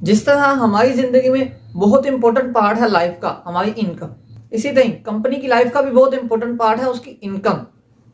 जिस तरह हमारी जिंदगी में बहुत इंपॉर्टेंट पार्ट है लाइफ का हमारी इनकम, इसी तरह कंपनी की लाइफ का भी बहुत इंपॉर्टेंट पार्ट है उसकी इनकम।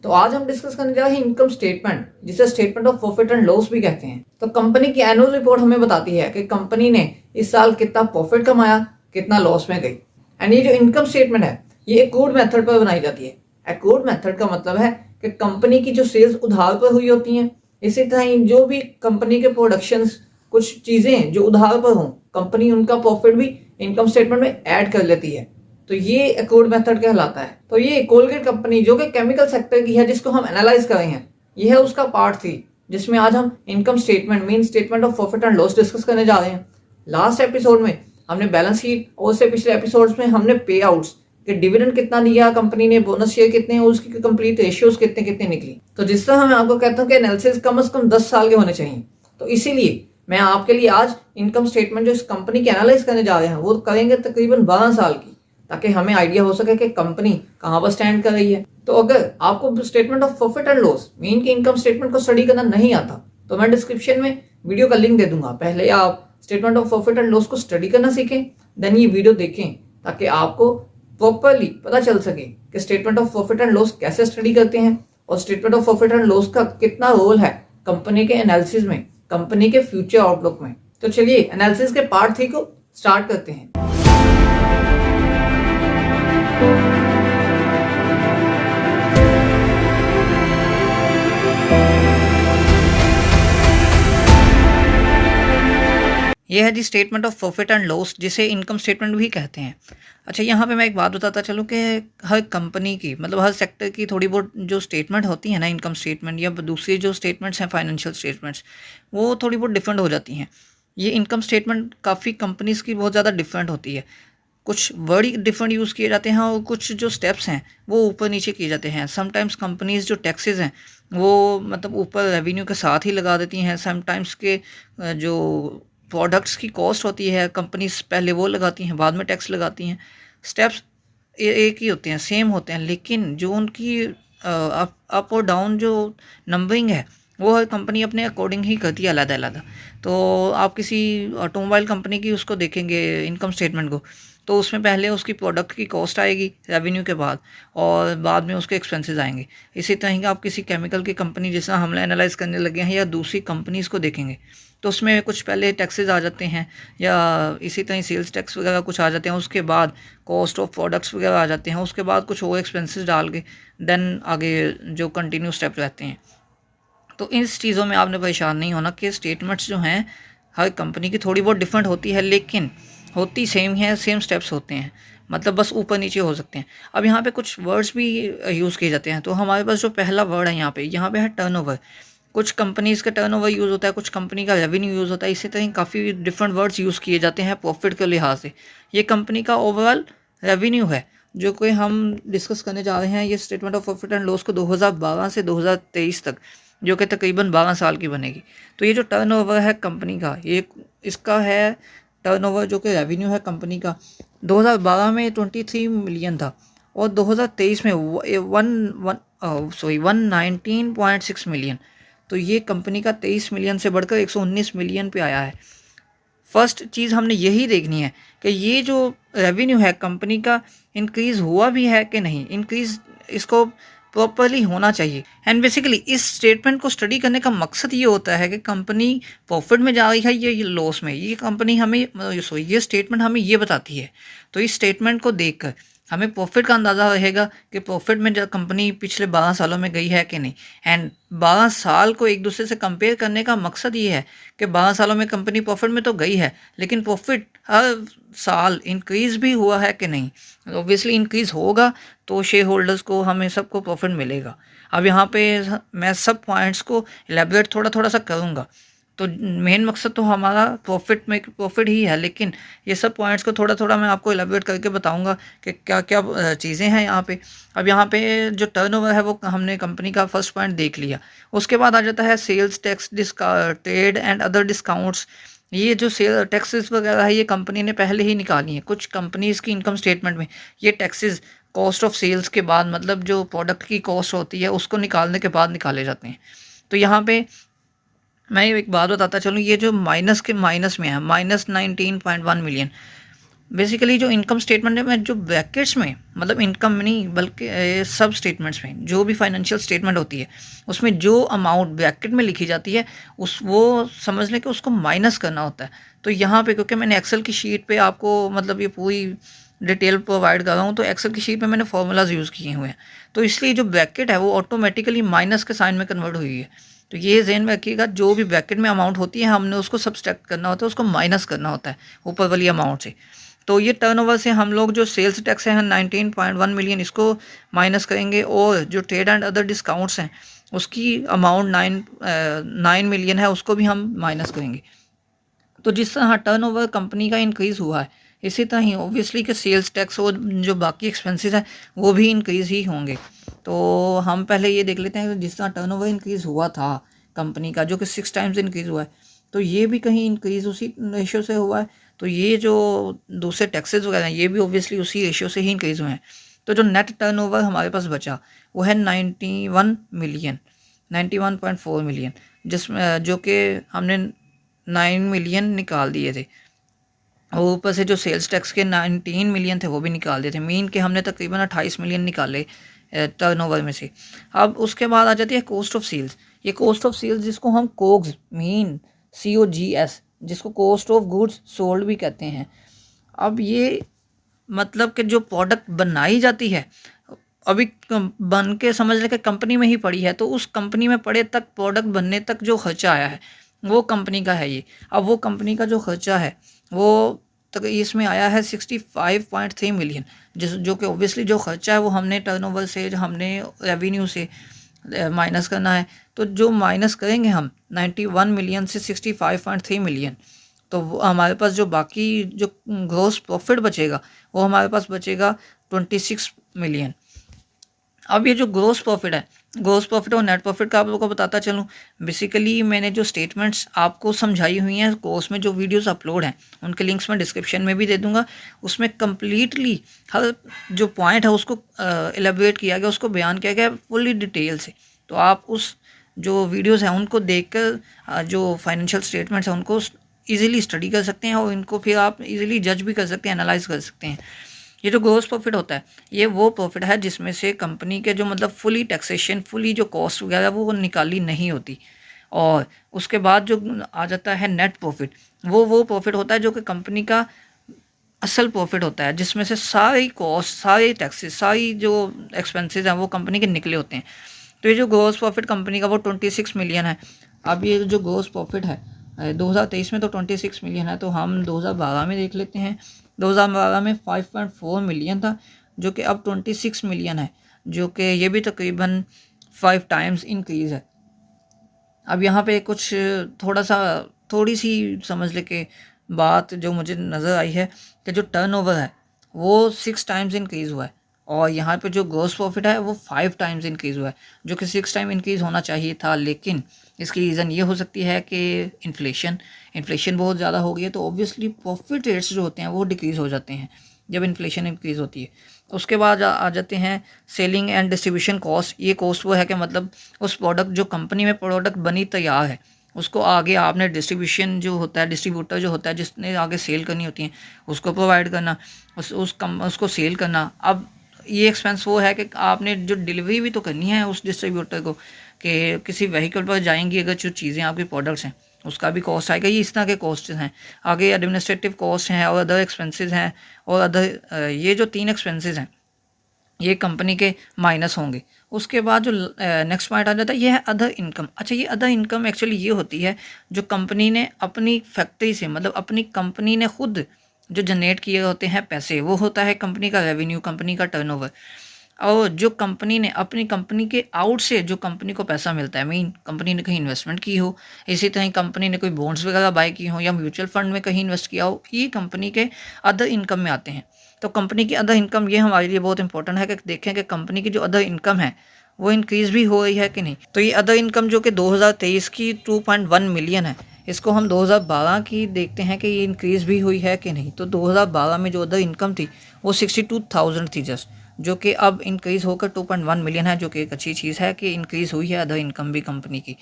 तो आज हम डिस्कस करने जा रहे हैं इनकम स्टेटमेंट, जिसे statement of profit and loss भी कहते हैं। तो कंपनी की एनुअल रिपोर्ट हमें बताती है कि कंपनी ने इस साल कितना प्रॉफिट कमाया, कितना लॉस में गई। एंड ये जो इनकम स्टेटमेंट है ये एक्रूड मेथड पर बनाई जाती है। एक्रूड मेथड का मतलब है कि कंपनी की जो सेल्स उधार पर हुई होती हैं, इसी तरह जो भी कंपनी के प्रोडक्शंस, कुछ चीजें जो उधार पर हों, कंपनी उनका प्रॉफिट भी इनकम स्टेटमेंट में ऐड कर लेती है। तो ये एक्रूड मेथड कहलाता है। तो ये कोलगेट कंपनी जो कि केमिकल सेक्टर की है, जिसको हम एनालाइज कर रहे हैं, ये है उसका पार्ट 3, जिसमें आज हम income statement mean statement of profit and loss discuss करने जा रहे हैं। लास्ट एपिसोड में हमने बैलेंस शीट और उससे पिछले एपिसोड्स में हमने पे आउट्स कि डिविडेंड कितना दिया कंपनी ने, बोनस शेयर कितने हैं, उसकी कंप्लीट रेशियोज कितने कितने निकली। तो जिस तरह मैं आपको कहता हूँ कि एनालिसिस कम से कम 10 साल के होने चाहिए। तो इसीलिए मैं आपके लिए आज इनकम स्टेटमेंट जो इस कंपनी की एनालाइज करने जा रहे हैं वो करेंगे तकरीबन 12 साल की, ताकि हमें आइडिया हो सके कि कंपनी कहाँ पर स्टैंड कर रही है। तो अगर आपको statement of profit and loss mean की इनकम स्टेटमेंट को स्टडी करना नहीं आता तो मैं डिस्क्रिप्शन में वीडियो का लिंक दे दूंगा। पहले आप statement of profit and loss को स्टडी करना सीखें, देन ये वीडियो देखें, ताकि आपको प्रॉपरली पता चल सके कि statement of profit and loss कैसे स्टडी करते हैं और statement of profit and loss का कितना रोल है कंपनी के एनालिसिस में, कंपनी के फ्यूचर आउटलुक में। तो चलिए एनालिसिस के पार्ट 3 को स्टार्ट करते हैं। यह है जी statement of profit and loss, जिसे इनकम स्टेटमेंट भी कहते हैं। अच्छा, यहाँ पे मैं एक बात बताता चलूँ कि हर कंपनी की मतलब हर सेक्टर की थोड़ी बहुत जो स्टेटमेंट होती है ना, इनकम स्टेटमेंट या दूसरी जो स्टेटमेंट्स हैं फाइनेंशियल स्टेटमेंट्स, वो थोड़ी बहुत डिफरेंट हो जाती हैं। ये इनकम स्टेटमेंट काफ़ी कंपनीज़ की बहुत ज़्यादा डिफरेंट होती है। कुछ वर्ड ही डिफरेंट यूज़ किए जाते हैं और कुछ जो स्टेप्स हैं वो ऊपर नीचे किए जाते हैं। समटाइम्स कंपनीज़ जो टैक्सेस हैं वो मतलब ऊपर रेवेन्यू के साथ ही लगा देती हैं। समटाइम्स के जो प्रोडक्ट्स की कॉस्ट होती है कंपनीज पहले वो लगाती हैं, बाद में टैक्स लगाती हैं। स्टेप्स एक ही होते हैं, सेम होते हैं, लेकिन जो उनकी अप और डाउन जो नंबरिंग है वो हर कंपनी अपने अकॉर्डिंग ही करती है, अलग अलग। तो आप किसी ऑटोमोबाइल कंपनी की उसको देखेंगे इनकम स्टेटमेंट को, तो उसमें पहले उसकी प्रोडक्ट की कॉस्ट आएगी रेवेन्यू के बाद, और बाद में उसके एक्सपेंसेस आएंगे। इसी तरह की आप किसी केमिकल की कंपनी जैसा हम एनालाइज करने लगे हैं या दूसरी कंपनीज़ को देखेंगे तो उसमें कुछ पहले टैक्सेस आ जाते हैं, या इसी तरह सेल्स टैक्स वगैरह कुछ आ जाते हैं, उसके बाद कॉस्ट ऑफ प्रोडक्ट्स वगैरह आ जाते हैं, उसके बाद कुछ और एक्सपेंसेस डाल के देन आगे जो कंटिन्यू स्टेप रहते हैं। तो इस चीज़ों में आपने परेशान नहीं होना कि स्टेटमेंट्स जो हैं हर कंपनी की थोड़ी बहुत डिफरेंट होती है, लेकिन होती सेम है, सेम स्टेप्स होते हैं, मतलब बस ऊपर नीचे हो सकते हैं। अब यहाँ पे कुछ वर्ड्स भी यूज़ किए जाते हैं। तो हमारे पास जो पहला वर्ड है यहाँ पे है टर्नओवर। कुछ कंपनीज़ का टर्नओवर यूज़ होता है, कुछ कंपनी का रेवेन्यू यूज़ होता है। इसी तरह काफ़ी डिफरेंट वर्ड्स यूज़ किए जाते हैं प्रॉफिट के लिहाज से। ये कंपनी का ओवरऑल रेवेन्यू है जो कि हम डिस्कस करने जा रहे हैं। ये statement of profit and loss को 2012 से 2023 तक, जो कि तकरीबन 12 साल की बनेगी। तो ये जो टर्नओवर है कंपनी का, ये इसका है टर्नओवर जो कि रेवेन्यू है कंपनी का। 2012 में 23 मिलियन था और 2023 में 119.6 मिलियन। तो ये कंपनी का 23 मिलियन से बढ़कर 119 मिलियन पे आया है। फर्स्ट चीज़ हमने यही देखनी है कि ये जो रेवेन्यू है कंपनी का इंक्रीज़ हुआ भी है कि नहीं। इंक्रीज़ इसको प्रॉपरली होना चाहिए। एंड बेसिकली इस स्टेटमेंट को स्टडी करने का मकसद ये होता है कि कंपनी प्रॉफिट में जा रही है या ये लॉस में। ये कंपनी हमें ये स्टेटमेंट हमें ये बताती है। तो इस स्टेटमेंट को देखकर हमें प्रॉफिट का अंदाज़ा रहेगा कि प्रॉफिट में जो कंपनी पिछले 12 सालों में गई है कि नहीं। एंड 12 साल को एक दूसरे से कंपेयर करने का मकसद ये है कि 12 सालों में कंपनी प्रॉफिट में तो गई है, लेकिन प्रॉफिट हर साल इंक्रीज़ भी हुआ है कि नहीं। ऑब्वियसली इंक्रीज़ होगा तो शेयर होल्डर्स को, हमें सबको प्रॉफिट मिलेगा। अब यहाँ पे मैं सब पॉइंट्स को एलैबोरेट थोड़ा थोड़ा सा करूँगा। तो मेन मकसद तो हमारा प्रॉफिट ही है, लेकिन ये सब पॉइंट्स को थोड़ा थोड़ा मैं आपको एलैबोरेट करके बताऊंगा कि क्या क्या चीज़ें हैं यहाँ पे। अब यहाँ पे जो टर्नओवर है वो हमने कंपनी का फर्स्ट पॉइंट देख लिया। उसके बाद आ जाता है sales tax, trade and other discounts. ये जो सेल टैक्सेस वगैरह है ये कंपनी ने पहले ही निकाली है। कुछ कंपनीज़ की इनकम स्टेटमेंट में ये टैक्सेस कॉस्ट ऑफ सेल्स के बाद, मतलब जो प्रोडक्ट की कॉस्ट होती है उसको निकालने के बाद निकाले जाते हैं। तो यहाँ पे मैं एक बात बताता चलूँ, ये जो माइनस के माइनस में है, -19.1 मिलियन, बेसिकली जो इनकम स्टेटमेंट है, मैं जो ब्रैकेट्स में, मतलब इनकम में नहीं बल्कि सब स्टेटमेंट्स में जो भी फाइनेंशियल स्टेटमेंट होती है उसमें जो अमाउंट ब्रैकेट में लिखी जाती है उस वो समझ लें कि उसको माइनस करना होता है। तो यहाँ पे क्योंकि मैंने एक्सेल की शीट पे आपको मतलब ये पूरी डिटेल प्रोवाइड कर रहा हूँ, तो एक्सेल की शीट में मैंने फार्मूलाज यूज़ किए हुए हैं, तो इसलिए जो ब्रैकेट है वो ऑटोमेटिकली माइनस के साइन में कन्वर्ट हुई है। तो ये ज़हन में रखिएगा, जो भी ब्रैकेट में अमाउंट होती है हमने उसको सब्सट्रैक्ट करना होता है, उसको माइनस करना होता है ऊपर वाली अमाउंट से। तो ये टर्नओवर से हम लोग जो सेल्स टैक्स है 19.1 मिलियन, इसको माइनस करेंगे, और जो ट्रेड एंड अदर डिस्काउंट्स हैं उसकी अमाउंट 9 मिलियन है, उसको भी हम माइनस करेंगे। तो जिस तरह टर्नओवर कंपनी का इंक्रीज़ हुआ है, इसी तरह ही ऑब्वियसली कि सेल्स टैक्स और जो बाकी एक्सपेंसेस हैं वो भी इंक्रीज़ ही होंगे। तो हम पहले ये देख लेते हैं कि जिस तरह टर्नओवर इंक्रीज़ हुआ था कंपनी का, जो कि 6 टाइम्स इंक्रीज़ हुआ है, तो ये भी कहीं इंक्रीज़ उसी रेशियो से हुआ है। तो ये जो दूसरे टैक्सेस वगैरह हैं ये भी ऑब्वियसली उसी रेशियो से ही इंक्रीज़ हुए हैं। तो जो नेट टर्नओवर हमारे पास बचा वो है 91 मिलियन, 91.4 मिलियन, जिसमें जो कि हमने 9 मिलियन निकाल दिए थे, और ऊपर से जो सेल्स टैक्स के 19 मिलियन थे वो भी निकाल दिए थे, मीन के हमने तकरीबन 28 मिलियन निकाले टर्नओवर में से। अब उसके बाद आ जाती है कॉस्ट ऑफ सेल्स। ये कॉस्ट ऑफ सेल्स जिसको हम कोग्स मीन COGS, जिसको कॉस्ट ऑफ गुड्स सोल्ड भी कहते हैं। अब ये मतलब कि जो प्रोडक्ट बनाई जाती है अभी बन के समझ लें कि कंपनी में ही पड़ी है, तो उस कंपनी में पड़े तक प्रोडक्ट बनने तक जो खर्चा आया है वो कंपनी का है ये। अब वो कंपनी का जो खर्चा है वो तक इसमें आया है 65.3 मिलियन, जो कि ऑब्वियसली जो खर्चा है वो हमने टर्नओवर से, जो हमने रेवेन्यू से माइनस करना है। तो जो माइनस करेंगे हम 91 मिलियन से 65.3 मिलियन, तो वो हमारे पास जो बाकी जो ग्रॉस प्रॉफिट बचेगा वो हमारे पास बचेगा 26 मिलियन। अब ये जो ग्रॉस प्रॉफिट है, ग्रॉस प्रॉफिट और नेट प्रॉफिट का आप लोगों को बताता चलूँ। बेसिकली मैंने जो स्टेटमेंट्स आपको समझाई हुई हैं कोर्स में, जो वीडियोस अपलोड हैं उनके लिंक्स मैं डिस्क्रिप्शन में भी दे दूंगा। उसमें कम्प्लीटली हर जो पॉइंट है उसको एलेबोरेट किया गया, उसको बयान किया गया फुल्ली डिटेल से। तो आप उस जो वीडियोस हैं उनको देखकर जो फाइनेंशियल स्टेटमेंट्स हैं उनको ईजिली स्टडी कर सकते हैं, और इनको फिर आप इजीली जज भी कर सकते हैं, एनालाइज कर सकते हैं। ये जो ग्रॉस प्रॉफिट होता है ये वो प्रॉफिट है जिसमें से कंपनी के जो मतलब फुली टैक्सेशन, फुली जो कॉस्ट वगैरह वो निकाली नहीं होती। और उसके बाद जो आ जाता है नेट प्रॉफिट, वो प्रॉफिट होता है जो कि कंपनी का असल प्रॉफिट होता है, जिसमें से सारी कॉस्ट, सारी टैक्सेस, सारी जो एक्सपेंसेस हैं वो कंपनी के निकले होते हैं। तो ये जो ग्रॉस प्रॉफिट कंपनी का वो 26 मिलियन है। अब ये जो ग्रॉस प्रॉफिट है 2023 में तो 26 मिलियन है, तो हम 2012 में देख लेते हैं। 2012 में 5.4 मिलियन था, जो कि अब 26 मिलियन है, जो कि ये भी तकरीबन 5 टाइम्स इंक्रीज़ है। अब यहाँ पे कुछ थोड़ी सी समझ ले के बात जो मुझे नज़र आई है कि जो टर्नओवर है वो 6 टाइम्स इंक्रीज़ हुआ है, और यहाँ पे जो ग्रॉस प्रॉफिट है वो 5 टाइम्स इंक्रीज़ हुआ है, जो कि 6 टाइम इंक्रीज़ होना चाहिए था। लेकिन इसकी रीज़न ये हो सकती है कि इन्फ्लेशन बहुत ज़्यादा हो गई है, तो ऑब्वियसली प्रॉफिट रेट्स जो होते हैं वो डिक्रीज़ हो जाते हैं जब इन्फ्लेशन इंक्रीज़ होती है। उसके बाद आ जाते हैं सेलिंग एंड डिस्ट्रीब्यूशन कॉस्ट। ये कॉस्ट वो है कि मतलब उस प्रोडक्ट जो कंपनी में प्रोडक्ट बनी तैयार है उसको आगे आपने डिस्ट्रीब्यूशन जो होता है, डिस्ट्रीब्यूटर जो होता है जिसने आगे सेल करनी होती है उसको प्रोवाइड करना, उसको सेल करना। अब ये एक्सपेंस वो है कि आपने जो डिलीवरी भी तो करनी है उस डिस्ट्रीब्यूटर को, कि किसी व्हीकल पर जाएंगी अगर जो चीज़ें आपकी प्रोडक्ट्स हैं उसका भी कॉस्ट आएगा। ये इस तरह के कॉस्ट हैं। आगे एडमिनिस्ट्रेटिव कॉस्ट हैं और अदर एक्सपेंसेस हैं, और अदर ये जो 3 एक्सपेंसेस हैं ये कंपनी के माइनस होंगे। उसके बाद जो नेक्स्ट पॉइंट आ जाता है ये है अदर इनकम। अच्छा, ये अदर इनकम एक्चुअली ये होती है जो कंपनी ने अपनी फैक्ट्री से, मतलब अपनी कंपनी ने खुद जो जनरेट किए होते हैं पैसे, वो होता है कंपनी का रेवेन्यू, कंपनी का टर्नओवर। और जो कंपनी ने अपनी कंपनी के आउट से जो कंपनी को पैसा मिलता है, मीन कंपनी ने कहीं इन्वेस्टमेंट की हो, इसी तरह कंपनी ने कोई बॉन्ड्स वगैरह बाय की हो या म्यूचुअल फंड में कहीं इन्वेस्ट किया हो, ये कंपनी के अदर इनकम में आते हैं। तो कंपनी की अदर इनकम ये हमारे लिए बहुत इंपॉर्टेंट है कि देखें कि कंपनी की जो अदर इनकम है वो इंक्रीज़ भी हो रही है कि नहीं। तो ये अदर इनकम जो कि 2023 की 2.1 मिलियन है, इसको हम 2012 की देखते हैं कि ये इंक्रीज़ भी हुई है कि नहीं। तो 2012 में जो अदर इनकम थी वो 62,000 थी जस्ट, जो कि अब इंक्रीज़ होकर 2.1 मिलियन है, जो कि एक अच्छी चीज़ है कि इंक्रीज़ हुई है अदर इनकम भी कंपनी की।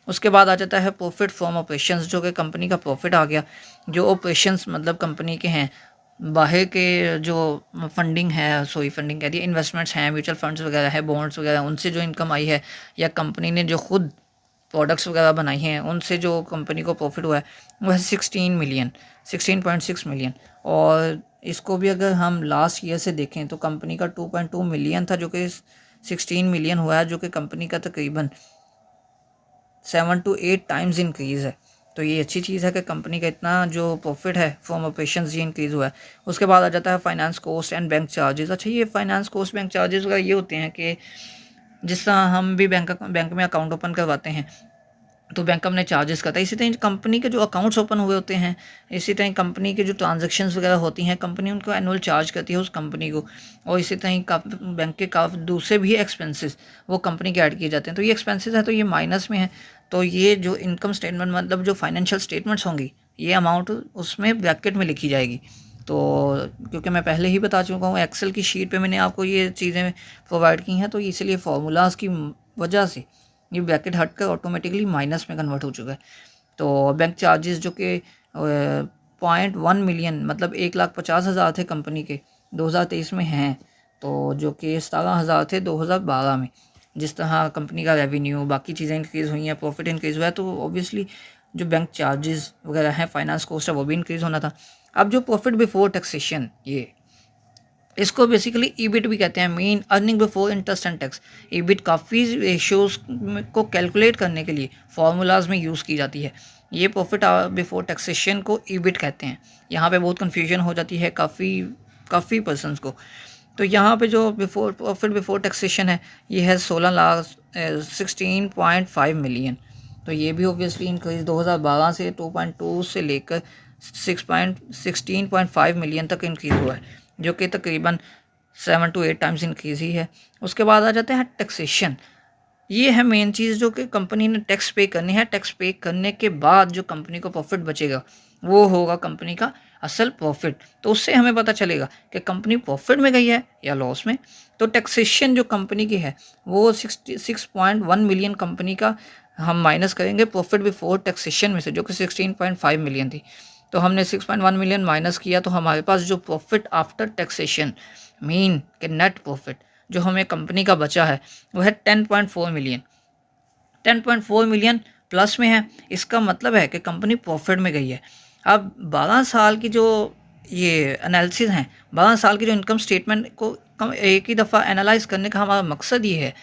उसके बाद आ जाता है प्रॉफिट फ्रॉम ऑपरेशंस, जो कि कंपनी का प्रॉफिट आ गया। जो ऑपरेशंस मतलब कंपनी के हैं, बाहर के जो फंडिंग है, सॉरी फंडिंग कह दिया, इन्वेस्टमेंट्स हैं, म्यूचुअल फंड्स वगैरह है, बॉन्ड्स वगैरह, उनसे जो इनकम आई है, या कंपनी ने जो खुद प्रोडक्ट्स वगैरह बनाई हैं उनसे जो कंपनी को प्रॉफिट हुआ है वो है 16 मिलियन, 16.6 मिलियन। और इसको भी अगर हम लास्ट ईयर से देखें तो कंपनी का 2.2 मिलियन था, जो कि 16 मिलियन हुआ है, जो कि कंपनी का तकरीबन 7 to 8 टाइम्स इंक्रीज़ है। तो ये अच्छी चीज़ है कि कंपनी का इतना जो प्रॉफिट है फ्रॉम ऑपरेशंस ये इंक्रीज़ हुआ है। उसके बाद आ जाता है finance cost and bank charges. अच्छा, ये फाइनेंस कॉस्ट बैंक चार्जेस वगैरह ये होते हैं कि जिस तरह हम भी बैंक में अकाउंट ओपन करवाते हैं तो बैंक अपने चार्जेस करता है, इसी तरह कंपनी के जो अकाउंट्स ओपन हुए होते हैं, इसी तरह कंपनी के जो ट्रांजैक्शंस वगैरह होती हैं, कंपनी उनको एनुअल चार्ज करती है उस कंपनी को। और इसी तरह काफ़ी बैंक के काफ़ी दूसरे भी एक्सपेंसेस वो कंपनी के ऐड किए जाते हैं। तो ये एक्सपेंसेस है तो ये माइनस में है। तो ये जो इनकम स्टेटमेंट मतलब जो फाइनेंशियल स्टेटमेंट्स होंगी, ये अमाउंट उसमें ब्रैकेट में लिखी जाएगी। तो क्योंकि मैं पहले ही बता चुका हूँ, एक्सेल की शीट पे मैंने आपको ये चीज़ें प्रोवाइड की हैं, तो इसलिए फार्मूलाज़ की वजह से ये ब्रैकेट हट कर ऑटोमेटिकली माइनस में कन्वर्ट हो चुका है। तो बैंक चार्जेस जो कि 0.1 मिलियन मतलब 1,50,000 थे कंपनी के 2023 में हैं, तो जो कि 17,000 थे 2012 में। जिस तरह कंपनी का रेवेन्यू बाकी चीज़ें इंक्रीज़ हुई हैं, प्रॉफिट इंक्रीज़ हुआ है, तो ऑब्वियसली जो बैंक चार्जेस वगैरह हैं, फाइनेंस कॉस्ट है, वो भी इंक्रीज़ होना था। अब जो प्रॉफिट बिफोर टैक्सेशन, ये इसको बेसिकली ईबिट भी कहते हैं, main earning before interest and tax. EBIT काफ़ी रेशियोज़ को कैलकुलेट करने के लिए फार्मूलाज में यूज़ की जाती है। ये प्रॉफिट बिफोर टैक्सेशन को ईबिट कहते हैं। यहाँ पे बहुत कन्फ्यूजन हो जाती है काफ़ी पर्सनस को। तो यहाँ पे जो प्रॉफिट बिफोर टैक्सेशन है, ये है 16.5 मिलियन। तो ये भी ऑब्वियसली इंक्रीज 2012 से 2.2 से लेकर 16.5 मिलियन तक इंक्रीज़ हुआ है, जो कि तकरीबन 7 to 8 टाइम्स इंक्रीज़ ही है। उसके बाद आ जाते हैं टैक्सेशन। ये है मेन चीज़ जो कि कंपनी ने टैक्स पे करनी है। टैक्स पे करने के बाद जो कंपनी को प्रॉफिट बचेगा वो होगा कंपनी का असल प्रॉफिट। तो उससे हमें पता चलेगा कि कंपनी प्रॉफिट में गई है या लॉस में। तो टैक्सेशन जो कंपनी की है वो 66.1 मिलियन कंपनी का हम माइनस करेंगे प्रॉफिट बिफोर टैक्सेशन में से, जो कि 16.5 मिलियन थी। तो हमने 6.1 मिलियन माइनस किया, तो हमारे पास जो प्रॉफिट आफ्टर टैक्सेशन मीन के नेट प्रॉफिट जो हमें कंपनी का बचा है वो है 10.4 मिलियन। 10.4 मिलियन प्लस में है, इसका मतलब है कि कंपनी प्रॉफिट में गई है। अब 12 साल की जो ये एनालिसिस हैं, 12 साल की जो इनकम स्टेटमेंट को एक ही दफ़ा एनालाइज करने का हमारा मकसद ये है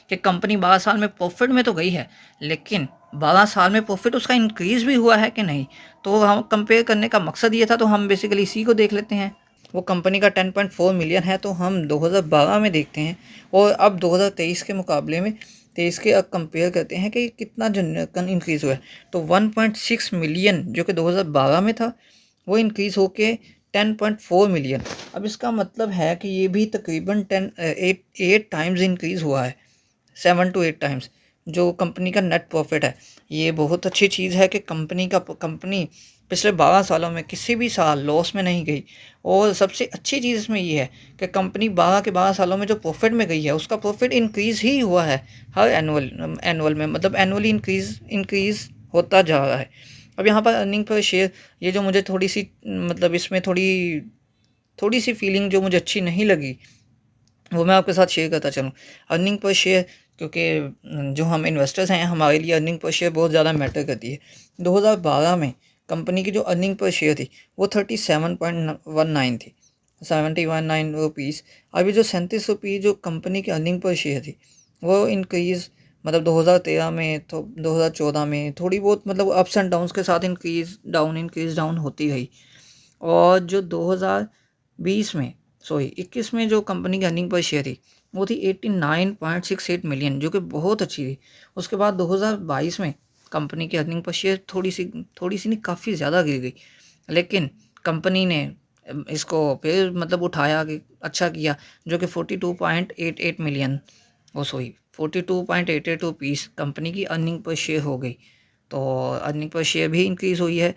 कि कंपनी 12 साल में प्रॉफिट में तो गई है, लेकिन 12 साल में प्रॉफिट उसका इंक्रीज़ भी हुआ है कि नहीं। तो हम कंपेयर करने का मकसद ये था, तो हम बेसिकली इसी को देख लेते हैं। वो कंपनी का 10.4 मिलियन है, तो हम 2012 में देखते हैं और अब 2023 के मुकाबले में 23 के अब कंपेयर करते हैं कि कितना जनरल इंक्रीज़ हुआ है। तो 1.6 मिलियन जो कि 2012 में था वो इंक्रीज़ होके 10.4 मिलियन। अब इसका मतलब है कि ये भी तकरीबन 8 टाइम्स इंक्रीज़ हुआ है, 7 to 8 टाइम्स जो कंपनी का नेट प्रॉफिट है। ये बहुत अच्छी चीज़ है कि कंपनी पिछले 12 सालों में किसी भी साल लॉस में नहीं गई। और सबसे अच्छी चीज़ इसमें ये है कि कंपनी 12 सालों में जो प्रॉफिट में गई है उसका प्रॉफिट इंक्रीज़ ही हुआ है हर एनुअल में, मतलब एनुअली इंक्रीज़ होता जा रहा है। अब यहाँ पर अर्निंग पर शेयर, ये जो मुझे थोड़ी सी मतलब इसमें थोड़ी सी फीलिंग जो मुझे अच्छी नहीं लगी वो मैं आपके साथ शेयर करता चलूँ। अर्निंग पर शेयर, क्योंकि जो हम इन्वेस्टर्स हैं हमारे लिए अर्निंग पर शेयर बहुत ज़्यादा मैटर करती है। 2012 में कंपनी की जो अर्निंग पर शेयर थी वो 37.19 थी, 71 रुपीज़। अभी जो 37 रुपये जो कंपनी की अर्निंग पर शेयर थी वो इंक्रीज़ मतलब 2013 में तो 2014 में थोड़ी बहुत मतलब अप्स एंड डाउन्स के साथ इंक्रीज़ डाउन होती गई। और जो 2020 में 21 में जो कंपनी की अर्निंग पर शेयर थी वो थी 89.68 मिलियन, जो कि बहुत अच्छी थी। उसके बाद 2022 में कंपनी की अर्निंग पर शेयर थोड़ी सी नहीं काफ़ी ज़्यादा गिर गई, लेकिन कंपनी ने इसको फिर मतलब उठाया कि अच्छा किया, जो कि 42.88 मिलियन 42.88 रुपीज़ कंपनी की अर्निंग पर शेयर हो गई। तो अर्निंग पर शेयर भी इंक्रीज़ हुई है।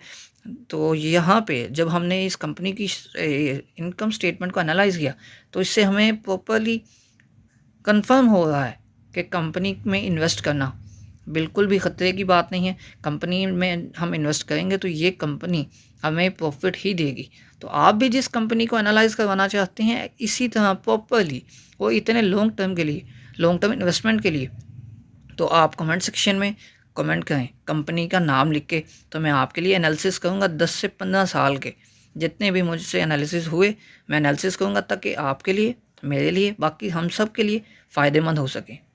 तो यहाँ पे जब हमने इस कंपनी की इनकम स्टेटमेंट को एनालाइज़ किया तो इससे हमें प्रॉपरली कंफर्म हो रहा है कि कंपनी में इन्वेस्ट करना बिल्कुल भी ख़तरे की बात नहीं है। कंपनी में हम इन्वेस्ट करेंगे तो ये कंपनी हमें प्रॉफ़िट ही देगी। तो आप भी जिस कंपनी को एनालाइज़ करवाना चाहते हैं इसी तरह प्रॉपरली और इतने लॉन्ग टर्म के लिए, लॉन्ग टर्म इन्वेस्टमेंट के लिए, तो आप कमेंट सेक्शन में कमेंट करें कंपनी का नाम लिख के, तो मैं आपके लिए एनालिसिस करूँगा 10 से 15 साल के जितने भी मुझसे एनालिसिस हुए मैं एनालिसिस करूँगा, ताकि आपके लिए, मेरे लिए, बाकी हम सब के लिए फ़ायदेमंद हो सके।